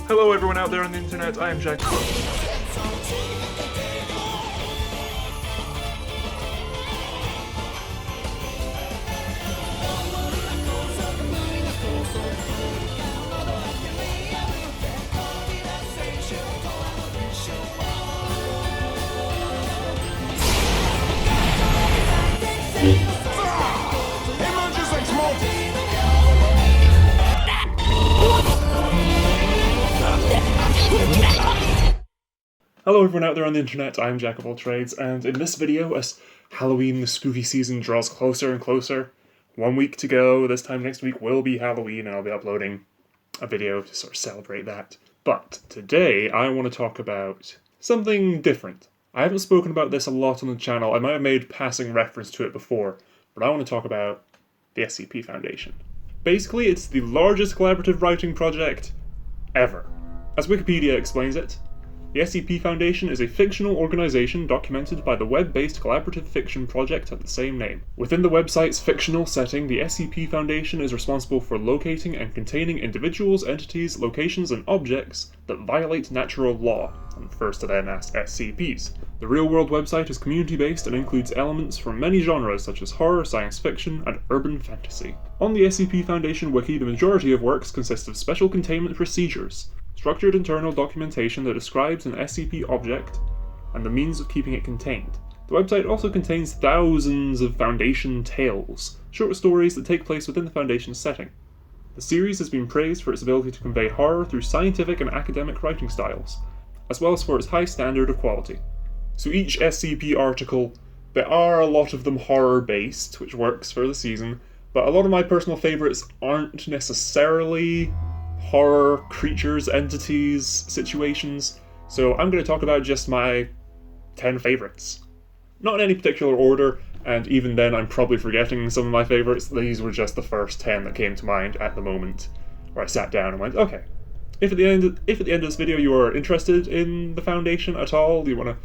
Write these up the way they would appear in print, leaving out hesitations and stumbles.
Hello everyone out there on the internet, I am Jack. Hello everyone out there on the internet, I am Jack of all trades, and in this video, as Halloween, the spooky season, draws closer and closer, 1 week to go, this time next week will be Halloween, and I'll be uploading a video to sort of celebrate that. But today, I want to talk about something different. I haven't spoken about this a lot on the channel, I might have made passing reference to it before, but I want to talk about the SCP Foundation. Basically, it's the largest collaborative writing project ever. As Wikipedia explains it, the SCP Foundation is a fictional organization documented by the web-based collaborative fiction project of the same name. Within the website's fictional setting, the SCP Foundation is responsible for locating and containing individuals, entities, locations, and objects that violate natural law, and refers to them as SCPs. The real-world website is community-based and includes elements from many genres such as horror, science fiction, and urban fantasy. On the SCP Foundation wiki, the majority of works consist of special containment procedures, structured internal documentation that describes an SCP object and the means of keeping it contained. The website also contains thousands of Foundation tales, short stories that take place within the Foundation's setting. The series has been praised for its ability to convey horror through scientific and academic writing styles, as well as for its high standard of quality. So each SCP article, there are a lot of them horror-based, which works for the season, but a lot of my personal favourites aren't necessarily horror, creatures, entities, situations, so I'm going to talk about just my 10 favourites. Not in any particular order, and even then I'm probably forgetting some of my favourites. These were just the first 10 that came to mind at the moment, where I sat down and went, okay, if at the end of this video you are interested in the Foundation at all, you want to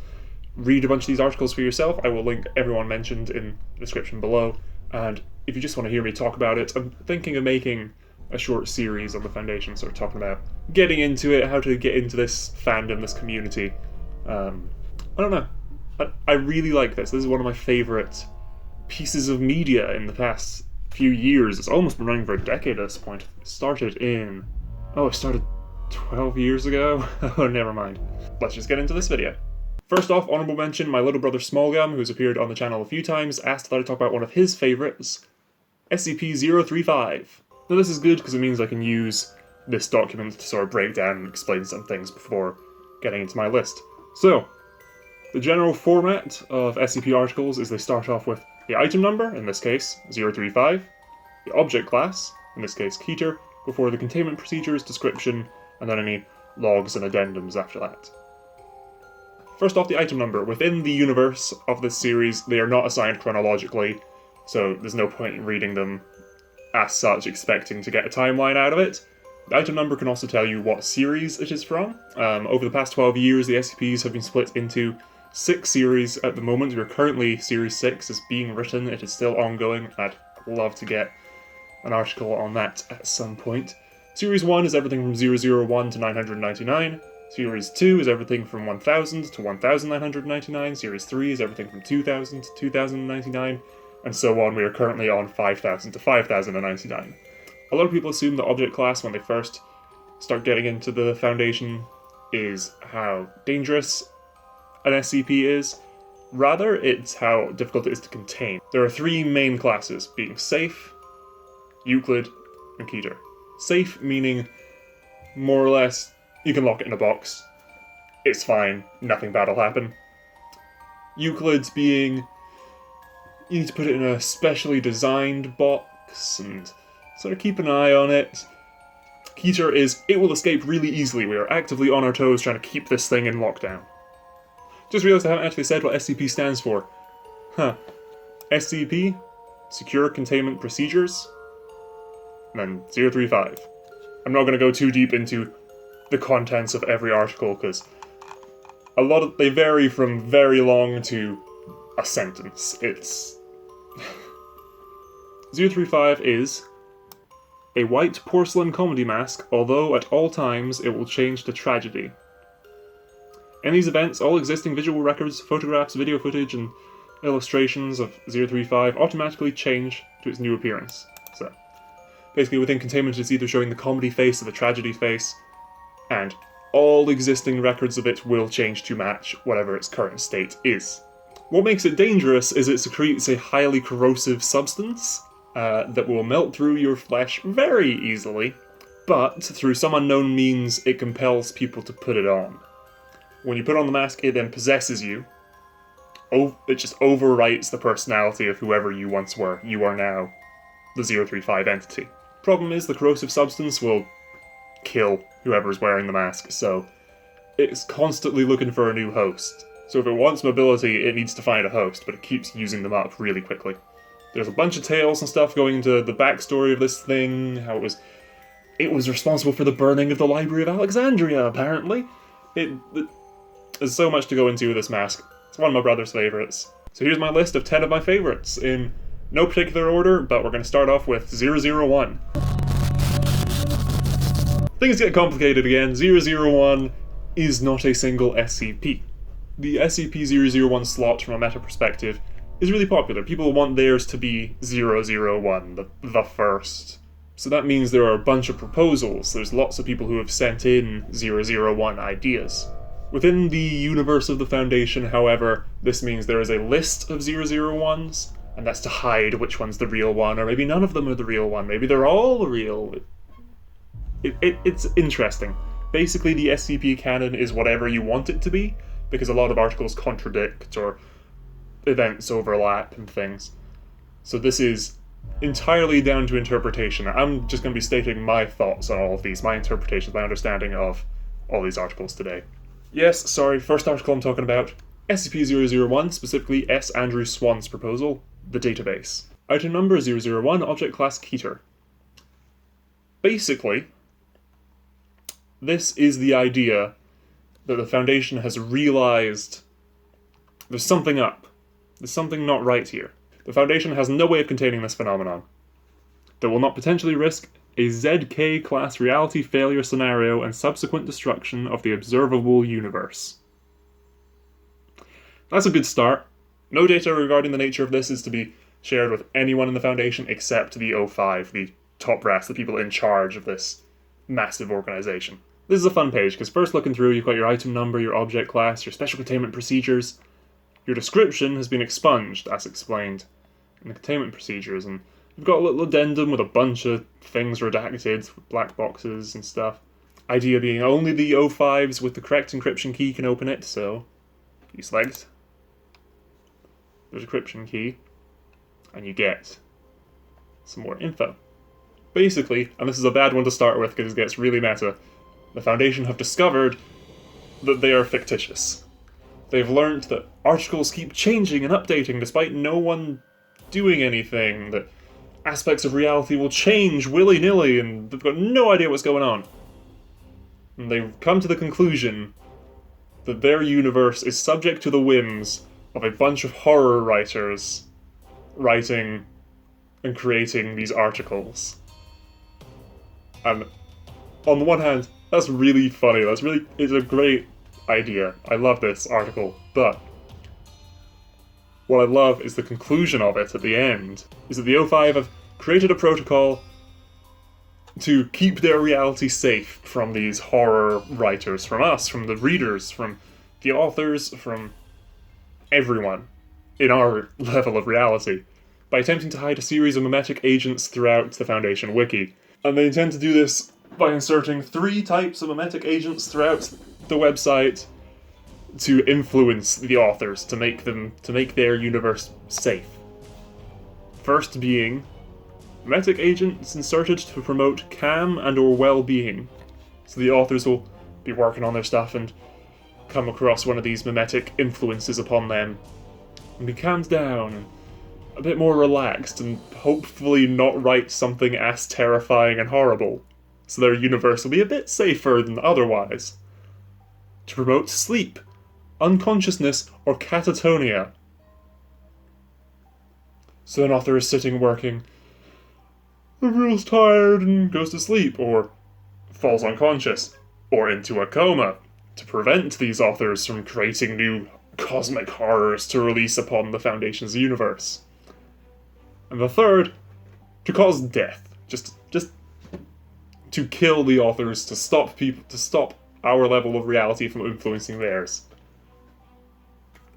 read a bunch of these articles for yourself, I will link everyone mentioned in the description below, and if you just want to hear me talk about it, I'm thinking of making a short series on the Foundation, sort of talking about getting into it, how to get into this fandom, this community. I don't know. I really like this. This is one of my favourite pieces of media in the past few years. It's almost been running for a decade at this point. It started 12 years ago? Oh, never mind. Let's just get into this video. First off, honourable mention, my little brother Smallgum, who's appeared on the channel a few times, asked that I talk about one of his favourites, SCP-035. Now this is good because it means I can use this document to sort of break down and explain some things before getting into my list. So, the general format of SCP articles is they start off with the item number, in this case 035, the object class, in this case Keter, before the containment procedures, description, and then any logs and addendums after that. First off, the item number. Within the universe of this series, they are not assigned chronologically, so there's no point in reading them as such, expecting to get a timeline out of it. The item number can also tell you what series it is from. Over the past 12 years, the SCPs have been split into 6 series at the moment. We're currently Series 6 is being written, it is still ongoing. I'd love to get an article on that at some point. Series 1 is everything from 001 to 999. Series 2 is everything from 1000 to 1999. Series 3 is everything from 2000 to 2099. And so on. We are currently on 5000 to 5099. A lot of people assume the object class, when they first start getting into the Foundation, is how dangerous an SCP is. Rather, it's how difficult it is to contain. There are 3 main classes, being Safe, Euclid, and Keter. Safe meaning, more or less, you can lock it in a box. It's fine, nothing bad will happen. Euclid's being, you need to put it in a specially designed box and sort of keep an eye on it. Keter is, it will escape really easily. We are actively on our toes trying to keep this thing in lockdown. Just realised I haven't actually said what SCP stands for. SCP, Secure Containment Procedures, and then 035. I'm not going to go too deep into the contents of every article because they vary from very long to a sentence. It's 035 is A white porcelain comedy mask, although at all times it will change to tragedy. In these events, all existing visual records, photographs, video footage, and illustrations of 035 automatically change to its new appearance. So, basically within containment it's either showing the comedy face or the tragedy face, and all existing records of it will change to match whatever its current state is. What makes it dangerous is it secretes a highly corrosive substance that will melt through your flesh very easily, but through some unknown means it compels people to put it on. When you put on the mask, it then possesses you. It just overwrites the personality of whoever you once were. You are now the 035 entity. Problem is, the corrosive substance will kill whoever's wearing the mask, so it's constantly looking for a new host. So if it wants mobility, it needs to find a host, but it keeps using them up really quickly. There's a bunch of tales and stuff going into the backstory of this thing, how it was responsible for the burning of the Library of Alexandria, apparently. There's so much to go into with this mask. It's one of my brother's favourites. So here's my list of 10 of my favourites, in no particular order, but we're going to start off with 001. Things get complicated again. 001 is not a single SCP. The SCP-001 slot, from a meta perspective, is really popular. People want theirs to be 001, the first. So that means there are a bunch of proposals. There's lots of people who have sent in 001 ideas. Within the universe of the Foundation, however, this means there is a list of 001s, and that's to hide which one's the real one, or maybe none of them are the real one, maybe they're all real. It's interesting. Basically, the SCP canon is whatever you want it to be, because a lot of articles contradict, or events overlap and things. So this is entirely down to interpretation. I'm just going to be stating my thoughts on all of these, my interpretations, my understanding of all these articles today. Yes, sorry, first article I'm talking about, SCP-001, specifically S. Andrew Swann's proposal, the database. Item number 001, object class Keter. Basically, this is the idea that the Foundation has realized there's something up. There's something not right here. The Foundation has no way of containing this phenomenon. That will not potentially risk a ZK-class reality failure scenario and subsequent destruction of the observable universe. That's a good start. No data regarding the nature of this is to be shared with anyone in the Foundation except the O5, the top brass, the people in charge of this massive organization. This is a fun page, because first looking through, you've got your item number, your object class, your special containment procedures. Your description has been expunged, as explained in the containment procedures, and you've got a little addendum with a bunch of things redacted, black boxes and stuff. Idea being only the O5s with the correct encryption key can open it, so you select the decryption key, and you get some more info. Basically, and this is a bad one to start with because it gets really meta, the Foundation have discovered that they are fictitious. They've learned that articles keep changing and updating despite no one doing anything, that aspects of reality will change willy-nilly, and they've got no idea what's going on. And they've come to the conclusion that their universe is subject to the whims of a bunch of horror writers writing and creating these articles. And on the one hand, that's really funny, it's a great idea. I love this article, but what I love is the conclusion of it at the end, is that the O5 have created a protocol to keep their reality safe from these horror writers, from us, from the readers, from the authors, from everyone in our level of reality, by attempting to hide a series of memetic agents throughout the Foundation wiki. And they intend to do this by inserting 3 types of memetic agents throughout the website to influence the authors, to make their universe safe. First being memetic agents inserted to promote calm and or well-being. So the authors will be working on their stuff and come across one of these memetic influences upon them and be calmed down and a bit more relaxed and hopefully not write something as terrifying and horrible. So their universe will be a bit safer than otherwise. To promote sleep, unconsciousness, or catatonia. So an author is sitting working, feels tired and goes to sleep, or falls unconscious, or into a coma, to prevent these authors from creating new cosmic horrors to release upon the Foundation's universe. And the third, to cause death. Just to kill the authors, to stop our level of reality from influencing theirs.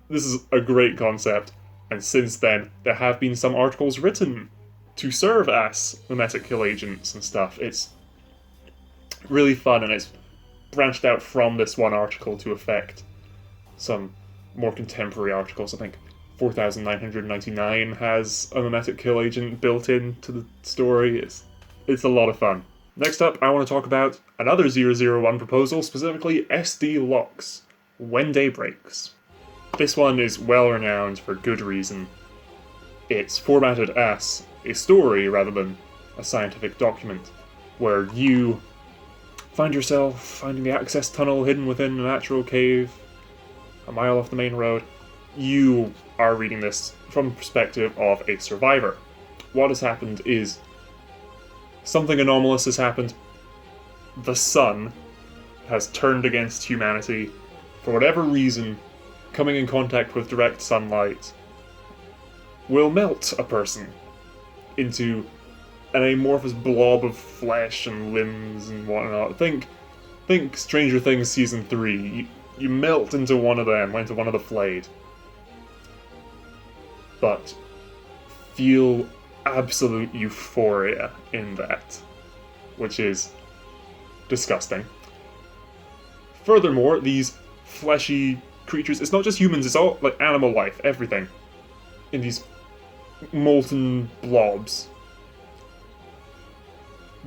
This is a great concept, and since then, there have been some articles written to serve as mimetic kill agents and stuff. It's really fun, and it's branched out from this one article to affect some more contemporary articles. I think 4999 has a mimetic kill agent built into the story. It's a lot of fun. Next up, I want to talk about another 001 proposal, specifically SD Locke's When Day Breaks. This one is well renowned for good reason. It's formatted as a story rather than a scientific document, where you find yourself finding the access tunnel hidden within a natural cave a mile off the main road. You are reading this from the perspective of a survivor. What has happened is something anomalous has happened. The sun has turned against humanity. For whatever reason, coming in contact with direct sunlight will melt a person into an amorphous blob of flesh and limbs and whatnot. Think Stranger Things Season 3. You melt into one of them, into one of the flayed. But feel absolute euphoria in that, which is disgusting. Furthermore, these fleshy creatures, it's not just humans, it's all like animal life, everything, in these molten blobs,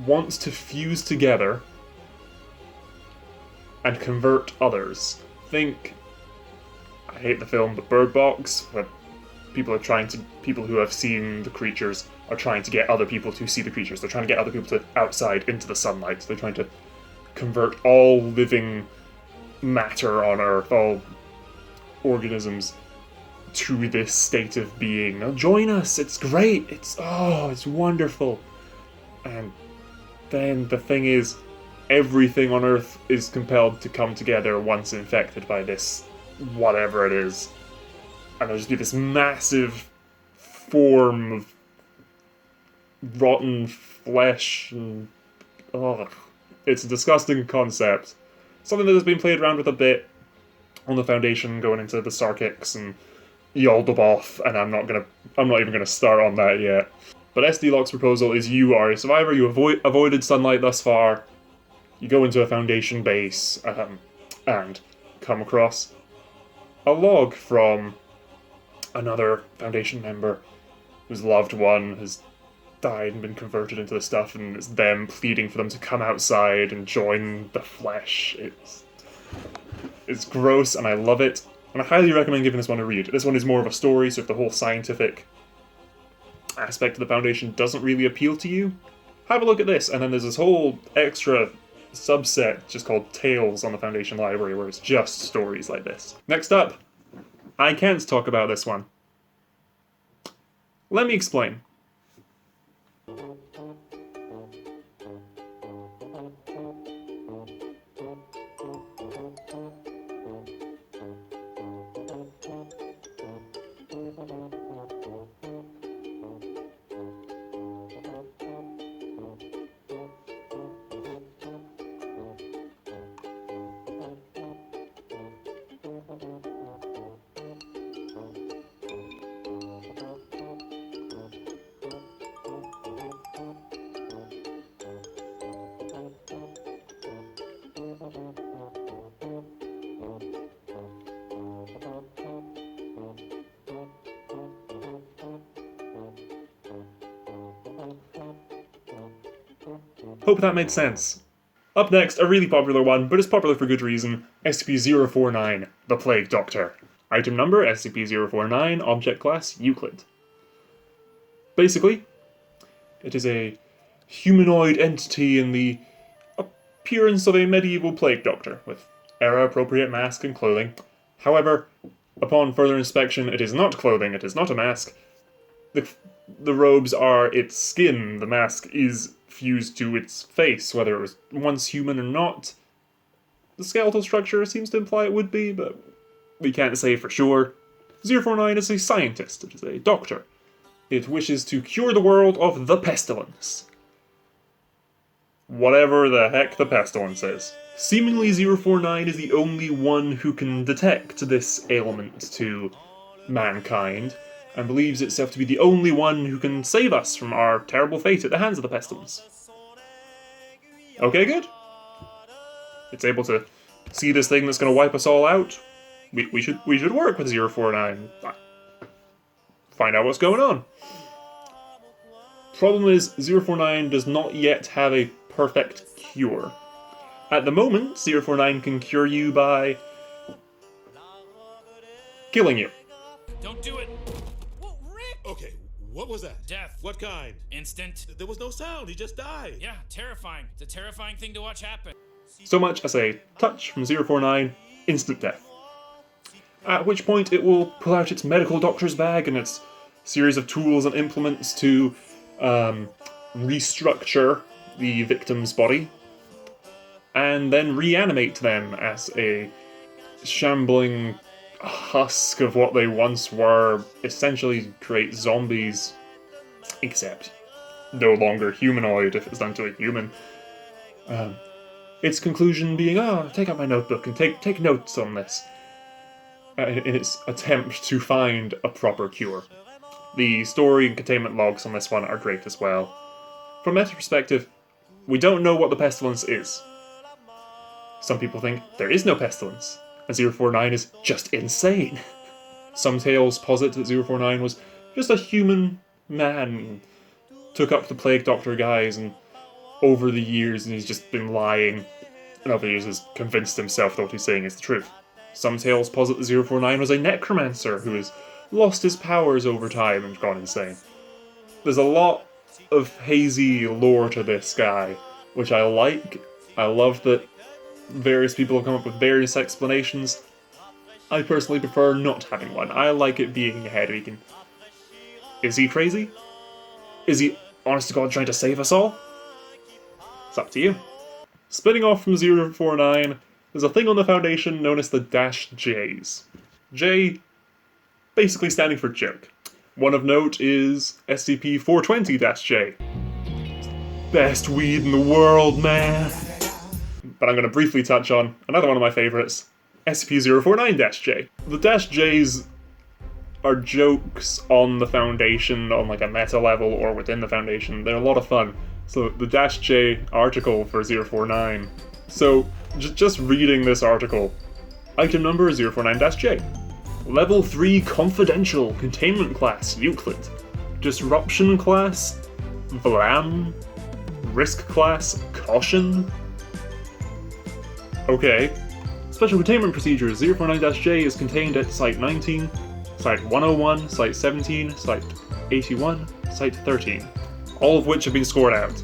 wants to fuse together and convert others. Think, I hate the film, but Bird Box, where people who have seen the creatures are trying to get other people to see the creatures. They're trying to get other people to outside into the sunlight. They're trying to convert all living matter on Earth, all organisms, to this state of being. Now join us, it's great, it's wonderful. And then the thing is, everything on Earth is compelled to come together once infected by this, whatever it is. And there'll just be this massive form of rotten flesh and... It's a disgusting concept. Something that has been played around with a bit on the Foundation, going into the Sarkics and Yaldabaoth, and I'm not even gonna start on that yet. But SD Locke's proposal is you are a survivor, you avoided sunlight thus far, you go into a Foundation base, and come across a log from another Foundation member whose loved one has died and been converted into the stuff, and it's them pleading for them to come outside and join the flesh. It's gross, and I love it, and I highly recommend giving this one a read. This one is more of a story, so if the whole scientific aspect of the Foundation doesn't really appeal to you, have a look at this. And then there's this whole extra subset just called Tales on the Foundation Library, where it's just stories like this. Next up, I can't talk about this one. Let me explain. Hope that made sense. Up next, a really popular one, but it's popular for good reason, SCP-049, the Plague Doctor. Item number, SCP-049, object class, Euclid. Basically, it is a humanoid entity in the appearance of a medieval plague doctor, with era-appropriate mask and clothing. However, upon further inspection, it is not clothing, it is not a mask. The The robes are its skin, the mask is fused to its face, whether it was once human or not. The skeletal structure seems to imply it would be, but we can't say for sure. 049 is a scientist, it is a doctor. It wishes to cure the world of the pestilence. Whatever the heck the pestilence is. Seemingly 049 is the only one who can detect this ailment to mankind, and believes itself to be the only one who can save us from our terrible fate at the hands of the pestilence. Okay, good. It's able to see this thing that's going to wipe us all out. We should work with 049. Find out what's going on. Problem is, 049 does not yet have a perfect cure. At the moment, 049 can cure you by killing you. Don't do it! Whoa, Rick! Okay, what was that? Death. What kind? Instant. There was no sound, he just died. Yeah, terrifying. It's a terrifying thing to watch happen. So much as a touch from 049, instant death. At which point it will pull out its medical doctor's bag and its series of tools and implements to restructure the victim's body, and then reanimate them as a shambling husk of what they once were, essentially create zombies, except no longer humanoid if it's done to a human. Its conclusion being, take out my notebook and take notes on this, in its attempt to find a proper cure. The story and containment logs on this one are great as well. From a meta perspective, we don't know what the pestilence is. Some people think there is no pestilence, and 049 is just insane. Some tales posit that 049 was just a human man, took up the plague doctor guise, and over the years he's just been lying, and over the years has convinced himself that what he's saying is the truth. Some tales posit that 049 was a necromancer who has lost his powers over time and gone insane. There's a lot of hazy lore to this guy, which I like. I love that various people have come up with various explanations. I personally prefer not having one. I like it being ahead. Is he crazy? Is he, honest to God, trying to save us all? It's up to you. Spinning off from 049, there's a thing on the Foundation known as the -Js. J basically standing for joke. One of note is SCP-420-J. Best weed in the world, man! But I'm going to briefly touch on another one of my favourites, SCP-049-J. The -Js are jokes on the Foundation, on like a meta level or within the Foundation. They're a lot of fun. So the -J article for 049. So just reading this article, item number 049-J. Level 3 Confidential Containment Class Euclid. Disruption Class Vlam. Risk Class Caution. Okay. Special Containment Procedures 049-J is contained at Site 19, Site 101, Site 17, Site 81, Site 13. All of which have been scored out.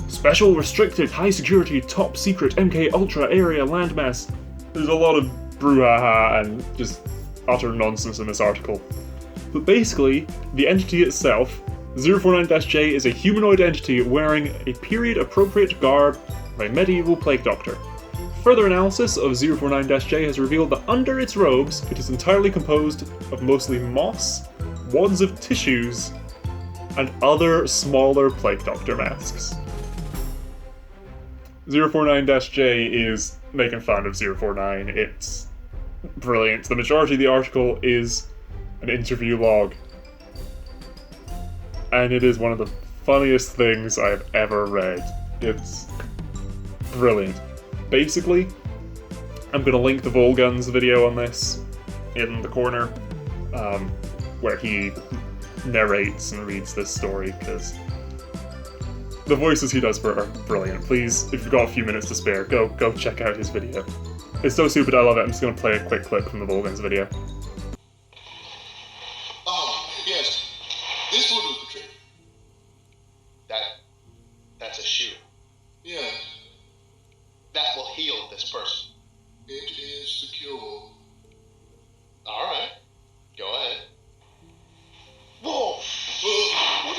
Special Restricted High Security Top Secret MK Ultra Area Landmass. There's a lot of brouhaha and just utter nonsense in this article. But basically, the entity itself, 049-J, is a humanoid entity wearing a period-appropriate garb of a medieval plague doctor. Further analysis of 049-J has revealed that under its robes, it is entirely composed of mostly moss, wads of tissues, and other smaller plague doctor masks. 049-J is making fun of 049. It's brilliant. The majority of the article is an interview log, and it is one of the funniest things I've ever read. It's brilliant. Basically, I'm going to link TheVolgun's video on this in the corner, where he narrates and reads this story, because the voices he does for it are brilliant. Please, if you've got a few minutes to spare, go check out his video. It's so stupid, I love it. I'm just going to play a quick clip from TheVolgun's video. Oh, yes. This will do the trick. That's a shoe. Yes, That will heal this person. it is secure. All right. Go ahead. Whoa! What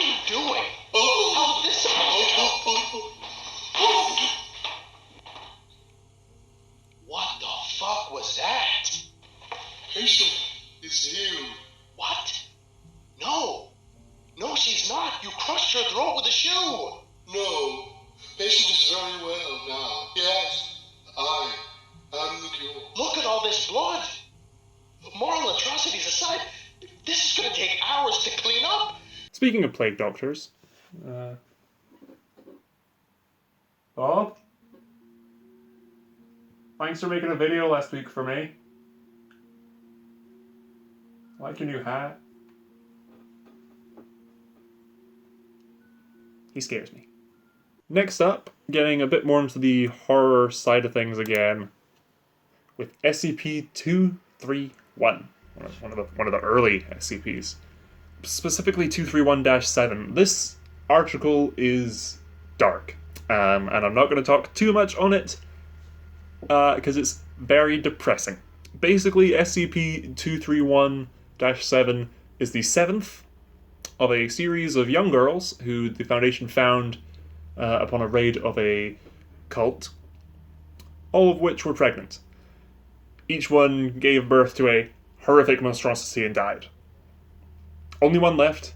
fuck was that? Patient is healed. What? No. No, she's not. You crushed her throat with a shoe. No. Patient is very well now. Yes. I am the cure. Look at all this blood. Moral atrocities aside, this is going to take hours to clean up. Speaking of plague doctors, Bob? Thanks for making a video last week for me. I like your new hat. He scares me. Next up, getting a bit more into the horror side of things again, with SCP-231, one of the early SCPs. Specifically 231-7. This article is dark, and I'm not going to talk too much on it, because it's very depressing. Basically, SCP-231-7 is the 7th of a series of young girls who the Foundation found upon a raid of a cult, all of which were pregnant. Each one gave birth to a horrific monstrosity and died. Only one left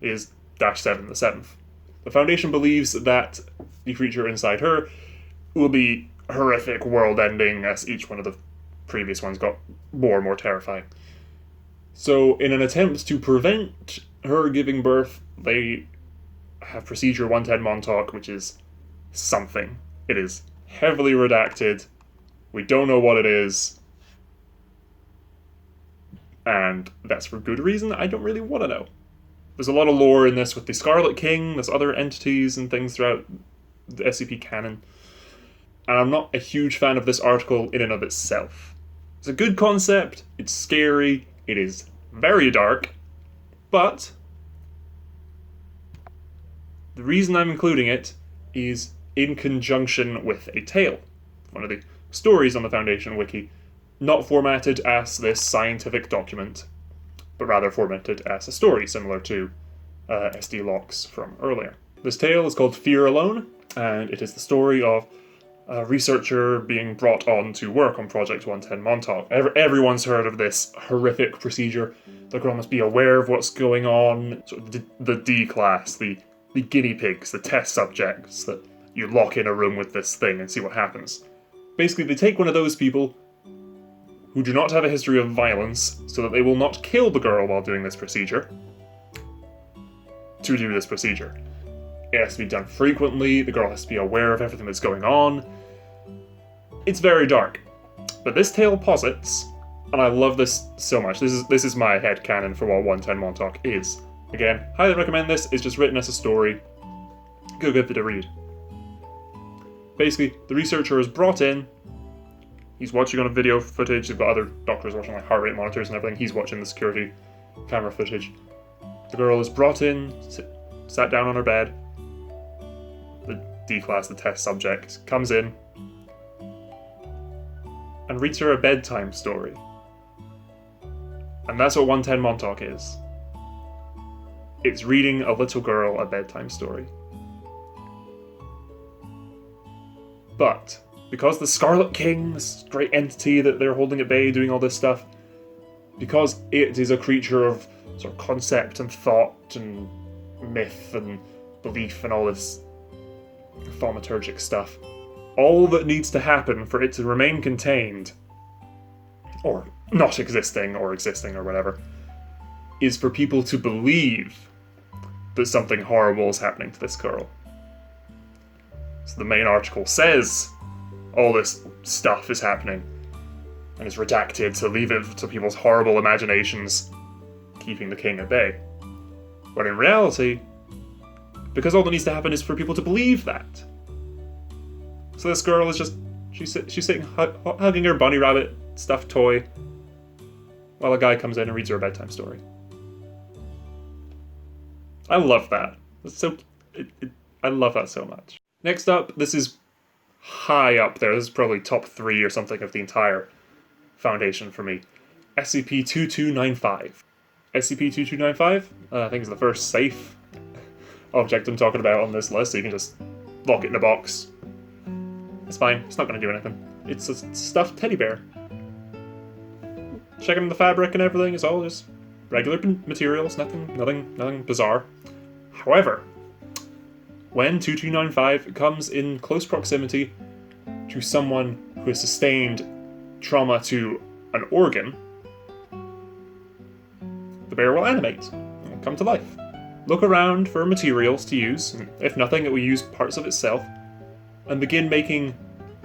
is -7, the 7th. The Foundation believes that the creature inside her will be horrific, world-ending, as each one of the previous ones got more and more terrifying. So, in an attempt to prevent her giving birth, they have Procedure 110 Montauk, which is something. It is heavily redacted. We don't know what it is. And that's for good reason. I don't really want to know. There's a lot of lore in this with the Scarlet King, there's other entities and things throughout the SCP canon. And I'm not a huge fan of this article in and of itself. It's a good concept, it's scary, it is very dark, but the reason I'm including it is in conjunction with a tale. One of the stories on the Foundation Wiki, not formatted as this scientific document, but rather formatted as a story, similar to SD Locke's from earlier. This tale is called Fear Alone, and it is the story of a researcher being brought on to work on Project 110 Montauk. Everyone's heard of this horrific procedure. The girl must be aware of what's going on. Sort of the D class, the guinea pigs, the test subjects that you lock in a room with this thing and see what happens. Basically, they take one of those people who do not have a history of violence so that they will not kill the girl while doing this procedure to do this procedure. It has to be done frequently, the girl has to be aware of everything that's going on. It's very dark. But this tale posits, and I love this so much, this is my headcanon for what 110 Montauk is. Again, highly recommend this, it's just written as a story. Good bit to read. Basically, the researcher is brought in, he's watching on a video footage, they've got other doctors watching like heart rate monitors and everything, he's watching the security camera footage. The girl is brought in, sat down on her bed, the D-class, the test subject, comes in and reads her a bedtime story. And that's what 110 Montauk is. It's reading a little girl a bedtime story. But, because the Scarlet King, this great entity that they're holding at bay, doing all this stuff, because it is a creature of sort of concept and thought and myth and belief and all this thaumaturgic stuff, all that needs to happen for it to remain contained, or not existing, or existing, or whatever, is for people to believe that something horrible is happening to this girl. So the main article says all this stuff is happening, and is redacted to leave it to people's horrible imaginations, keeping the king at bay. But in reality, because all that needs to happen is for people to believe that. So this girl is just, she's sitting hugging her bunny rabbit stuffed toy, while a guy comes in and reads her a bedtime story. I love that. That's so, I love that so much. Next up, this is high up there. This is probably top 3 or something of the entire Foundation for me. SCP-2295. SCP-2295, I think is the first safe object I'm talking about on this list, so you can just lock it in a box. It's fine, it's not going to do anything. It's a stuffed teddy bear. checking the fabric and everything. It's all just regular materials, nothing bizarre. However, when 2295 comes in close proximity to someone who has sustained trauma to an organ, the bear will animate and come to life. Look around for materials to use, and if nothing, it will use parts of itself, and begin making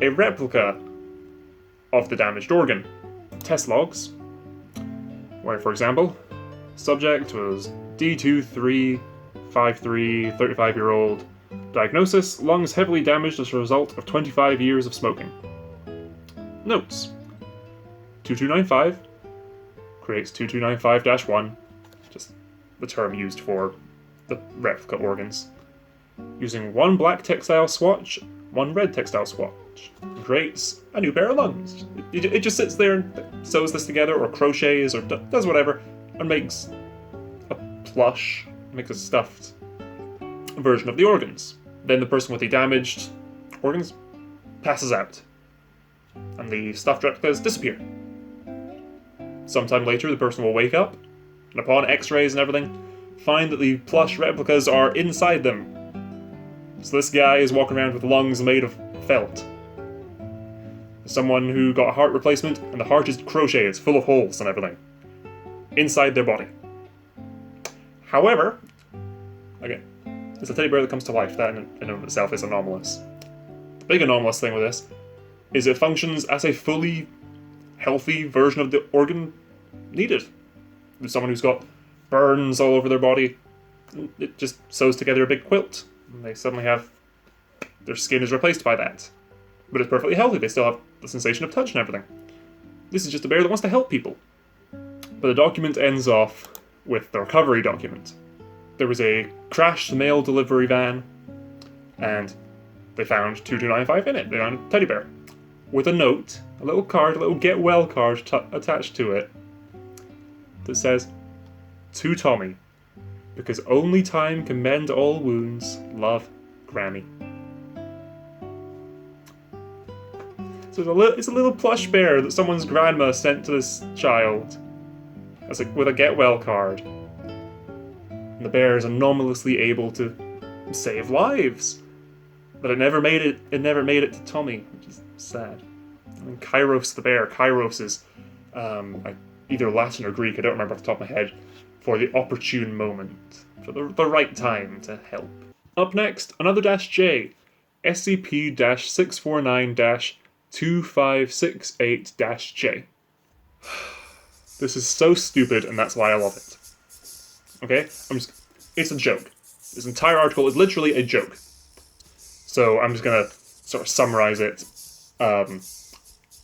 a replica of the damaged organ. Test logs, where, for example, subject was D2353, 35-year-old, diagnosis, lungs heavily damaged as a result of 25 years of smoking. Notes: 2295 creates 2295-1, just the term used for the replica organs, using one black textile swatch, one red textile swatch, creates a new pair of lungs. It just sits there and sews this together, or crochets, or does whatever, and makes a plush, makes a stuffed version of the organs. Then the person with the damaged organs passes out, and the stuffed replicas disappear. Sometime later, the person will wake up, and upon x-rays and everything, find that the plush replicas are inside them. So this guy is walking around with lungs made of felt. Someone who got a heart replacement, and the heart is crocheted, it's full of holes and everything, inside their body. However, again, it's a teddy bear that comes to life. That in and of itself is anomalous. The big anomalous thing with this is it functions as a fully healthy version of the organ needed. There's someone who's got burns all over their body, it just sews together a big quilt, and they suddenly have, their skin is replaced by that. But it's perfectly healthy, they still have the sensation of touch and everything. This is just a bear that wants to help people. But the document ends off with the recovery document. There was a crashed mail delivery van, and they found 2295 in it. They found a teddy bear with a note, a little card, a little get well card attached to it that says, "To Tommy, because only time can mend all wounds, love, Granny." So it's a little plush bear that someone's grandma sent to this child with a get well card. And the bear is anomalously able to save lives, but it never made it to Tommy, which is sad. I mean, Kairos the bear. Kairos is either Latin or Greek, I don't remember off the top of my head, for the opportune moment, for the right time to help. Up next, another -J, SCP-649-2568-J. This is so stupid, and that's why I love it. Okay? It's a joke. This entire article is literally a joke. So I'm just gonna sort of summarize it.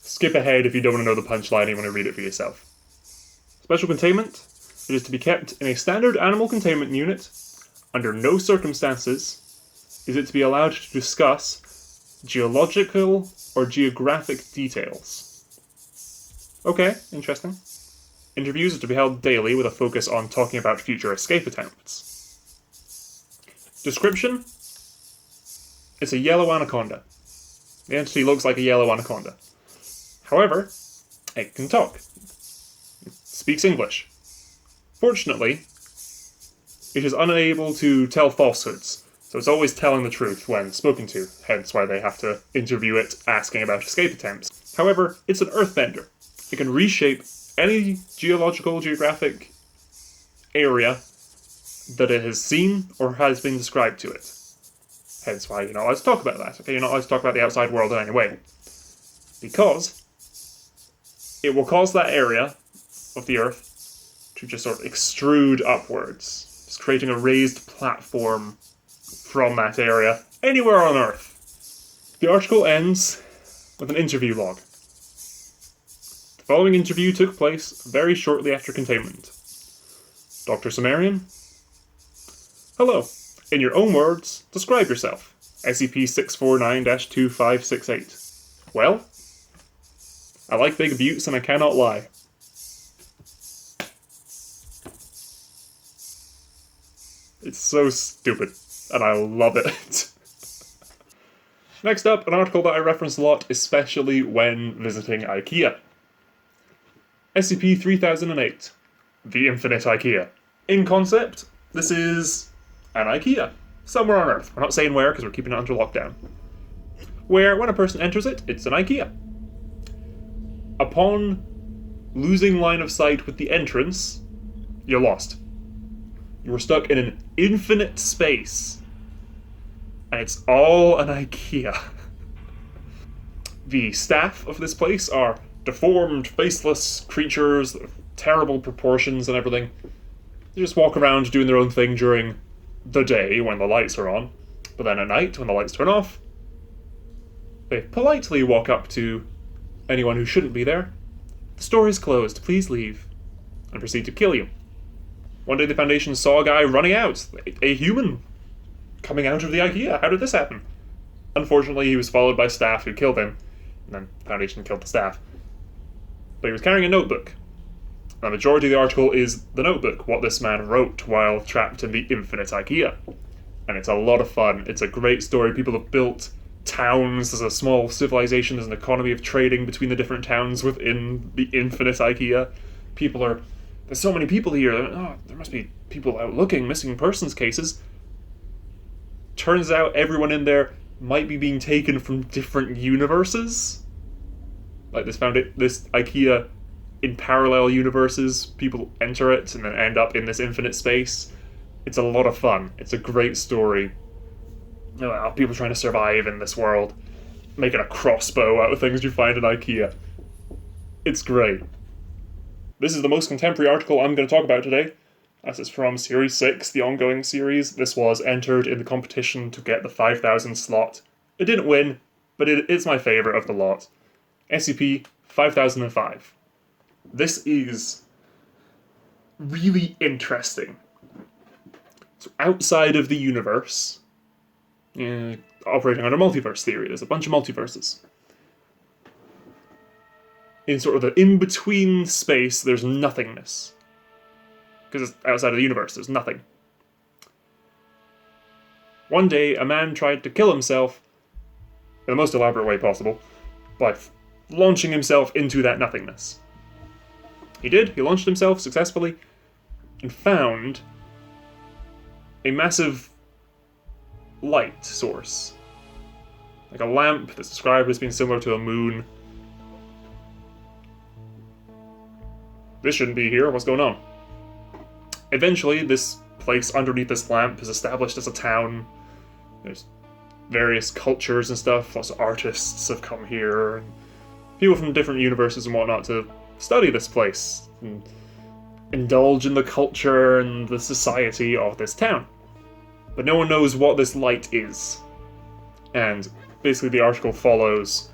Skip ahead if you don't want to know the punchline and you want to read it for yourself. Special containment. It is to be kept in a standard animal containment unit. Under no circumstances is it to be allowed to discuss geological or geographic details. Okay, interesting. Interviews are to be held daily with a focus on talking about future escape attempts. Description: it's a yellow anaconda. The entity looks like a yellow anaconda. However, it can talk. It speaks English. Fortunately, it is unable to tell falsehoods, so it's always telling the truth when spoken to, hence why they have to interview it asking about escape attempts. However, it's an earthbender. It can reshape any geographic area that it has seen or has been described to it. Hence why you're not allowed to talk about that. Okay, you're not allowed to talk about the outside world in any way. Because it will cause that area of the Earth to just sort of extrude upwards, just creating a raised platform from that area anywhere on Earth. The article ends with an interview log. The following interview took place very shortly after containment. Dr. Sumerian: hello. In your own words, describe yourself. SCP-649-2568. Well, I like big buttes and I cannot lie. It's so stupid, and I love it. Next up, an article that I reference a lot, especially when visiting IKEA. SCP-3008, the Infinite IKEA. In concept, this is an IKEA, somewhere on Earth. We're not saying where because we're keeping it under lockdown. Where, when a person enters it, it's an IKEA. Upon losing line of sight with the entrance, you're lost. You were stuck in an infinite space, and it's all an IKEA. The staff of this place are deformed, faceless creatures of terrible proportions and everything. They just walk around doing their own thing during the day when the lights are on, but then at night when the lights turn off, they politely walk up to anyone who shouldn't be there. The store is closed, please leave, and proceed to kill you. One day the Foundation saw a guy running out, a human coming out of the IKEA. How did this happen? Unfortunately, he was followed by staff who killed him, and then the Foundation killed the staff. But he was carrying a notebook. The majority of the article is the notebook, what this man wrote while trapped in the infinite IKEA. And it's a lot of fun. It's a great story. People have built towns. There's a small civilization. There's an economy of trading between the different towns within the infinite IKEA. There's so many people here. Oh, there must be people out looking, missing persons cases. Turns out everyone in there might be being taken from different universes. Like this IKEA in parallel universes. People enter it and then end up in this infinite space. It's a lot of fun. It's a great story. People trying to survive in this world, making a crossbow out of things you find in IKEA. It's great. This is the most contemporary article I'm going to talk about today. This is from Series 6, the ongoing series. This was entered in the competition to get the 5,000 slot. It didn't win, but it's my favourite of the lot. SCP-5005. This is really interesting. So outside of the universe, operating under multiverse theory, there's a bunch of multiverses. In sort of the in-between space, there's nothingness. Because it's outside of the universe, there's nothing. One day, a man tried to kill himself, in the most elaborate way possible, by launching himself into that nothingness. He did, he launched himself successfully, and found a massive light source. Like a lamp that's described as being similar to a moon. This shouldn't be here, what's going on? Eventually, this place underneath this lamp is established as a town. There's various cultures and stuff, lots of artists have come here, and people from different universes and whatnot to study this place, and indulge in the culture and the society of this town. But no one knows what this light is. And basically the article follows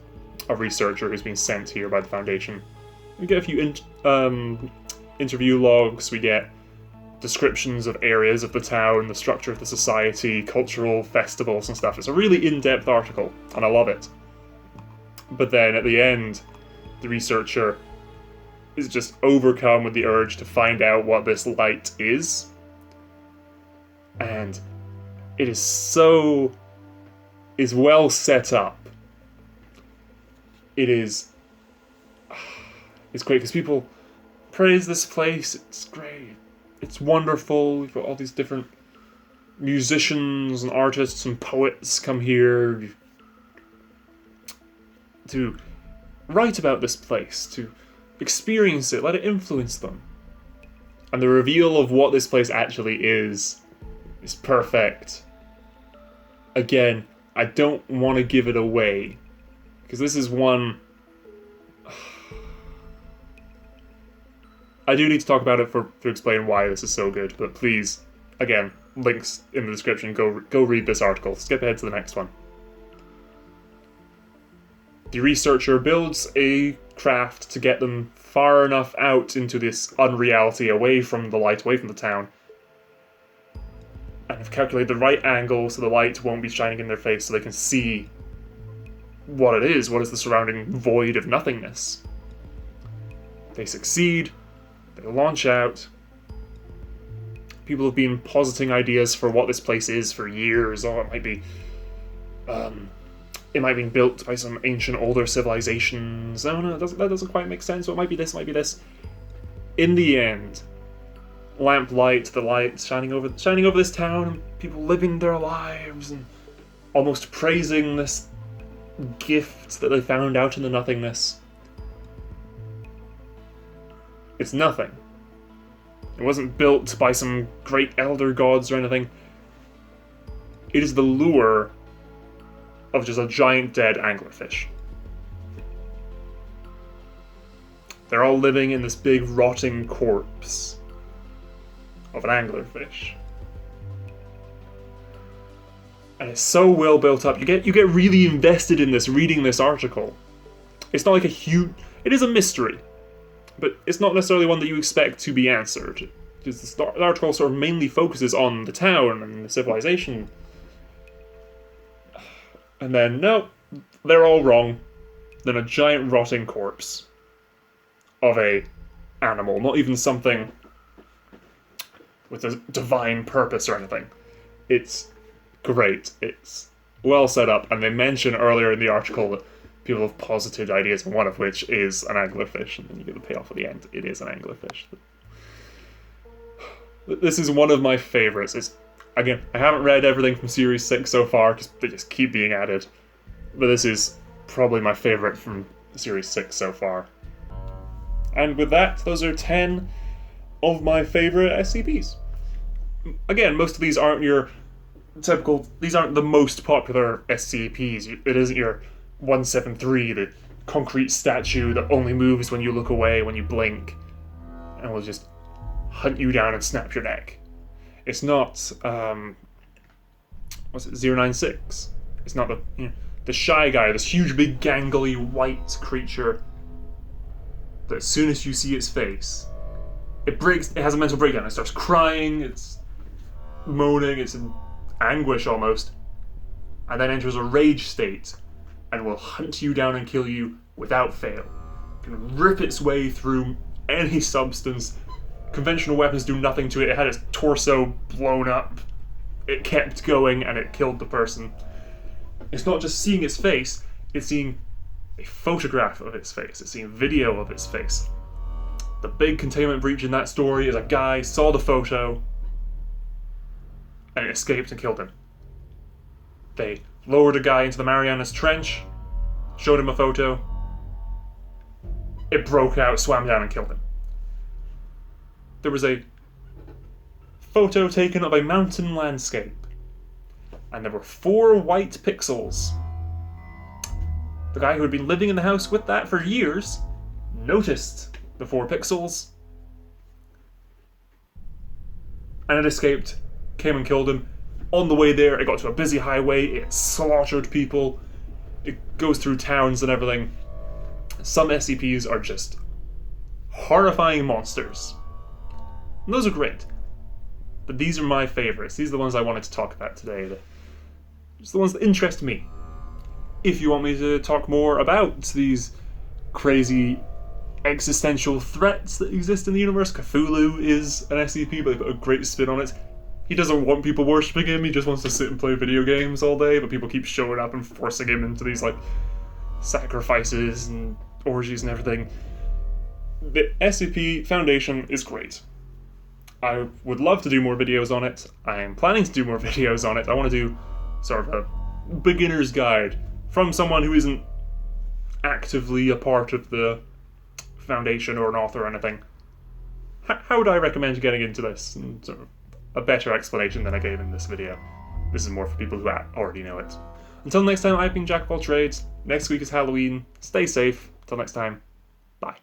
a researcher who's been sent here by the Foundation. We get a few interview logs, we get descriptions of areas of the town, the structure of the society, cultural festivals and stuff. It's a really in-depth article, and I love it. But then at the end, the researcher is just overcome with the urge to find out what this light is. And it is well set up. It's great because people praise this place. It's great. It's wonderful. We've got all these different musicians and artists and poets come here to write about this place, to experience it, let it influence them. And the reveal of what this place actually is perfect. Again, I don't want to give it away, because this is one... I do need to talk about it to explain why this is so good, but please, again, links in the description, go read this article. Skip ahead to the next one. The researcher builds a craft to get them far enough out into this unreality, away from the light, away from the town, and have calculated the right angle so the light won't be shining in their face so they can see what it is, what is the surrounding void of nothingness. They succeed. They launch out. People have been positing ideas for what this place is for years. Oh, it might be it might have been built by some ancient older civilizations. No, that doesn't quite make sense. So it might be this, it might be this. In the end, lamplight, the light shining over this town, and people living their lives and almost praising this gift that they found out in the nothingness. It's nothing. It wasn't built by some great elder gods or anything. It is the lure of just a giant dead anglerfish. They're all living in this big rotting corpse of an anglerfish. And it's so well built up. You get really invested in this reading this article. It's not like a huge... It is a mystery, but it's not necessarily one that you expect to be answered. Because the article sort of mainly focuses on the town and the civilization. And then, no, they're all wrong. Then a giant rotting corpse of a animal, not even something with a divine purpose or anything. It's great. It's well set up, and they mention earlier in the article that people have posited ideas, one of which is an anglerfish, and then you get the payoff at the end. It is an anglerfish. This is one of my favourites. Again, I haven't read everything from Series 6 so far, because they just keep being added, but this is probably my favourite from Series 6 so far. And with that, those are 10 of my favourite SCPs. Again, most of these aren't your typical... These aren't the most popular SCPs. It isn't your 173, the concrete statue that only moves when you look away, when you blink, and will just hunt you down and snap your neck. It's not, what's it, 096. It's not the shy guy, this huge, big, gangly, white creature that as soon as you see its face, it has a mental breakdown. It starts crying, it's moaning, it's in anguish almost, and then enters a rage state and will hunt you down and kill you without fail. It can rip its way through any substance. Conventional weapons do nothing to it. It had its torso blown up. It kept going and it killed the person. It's not just seeing its face, it's seeing a photograph of its face. It's seeing video of its face. The big containment breach in that story is a guy saw the photo and escaped and killed him. They lowered a guy into the Marianas Trench, showed him a photo. It broke out, swam down and killed him. There was a photo taken of a mountain landscape, and there were 4 white pixels. The guy who had been living in the house with that for years noticed the 4 pixels, and it escaped, came and killed him. On the way there, it got to a busy highway, it slaughtered people, it goes through towns and everything. Some SCPs are just horrifying monsters. And those are great. But these are my favourites. These are the ones I wanted to talk about today. Just the ones that interest me. If you want me to talk more about these crazy existential threats that exist in the universe, Cthulhu is an SCP, but they put a great spin on it. He doesn't want people worshipping him, he just wants to sit and play video games all day, but people keep showing up and forcing him into these, sacrifices and orgies and everything. The SCP Foundation is great. I would love to do more videos on it. I am planning to do more videos on it. I want to do sort of a beginner's guide from someone who isn't actively a part of the Foundation or an author or anything. How would I recommend getting into this? And sort of a better explanation than I gave in this video. This is more for people who already know it. Until next time, I've been Jack of all trades. Next week is Halloween. Stay safe. Until next time, bye.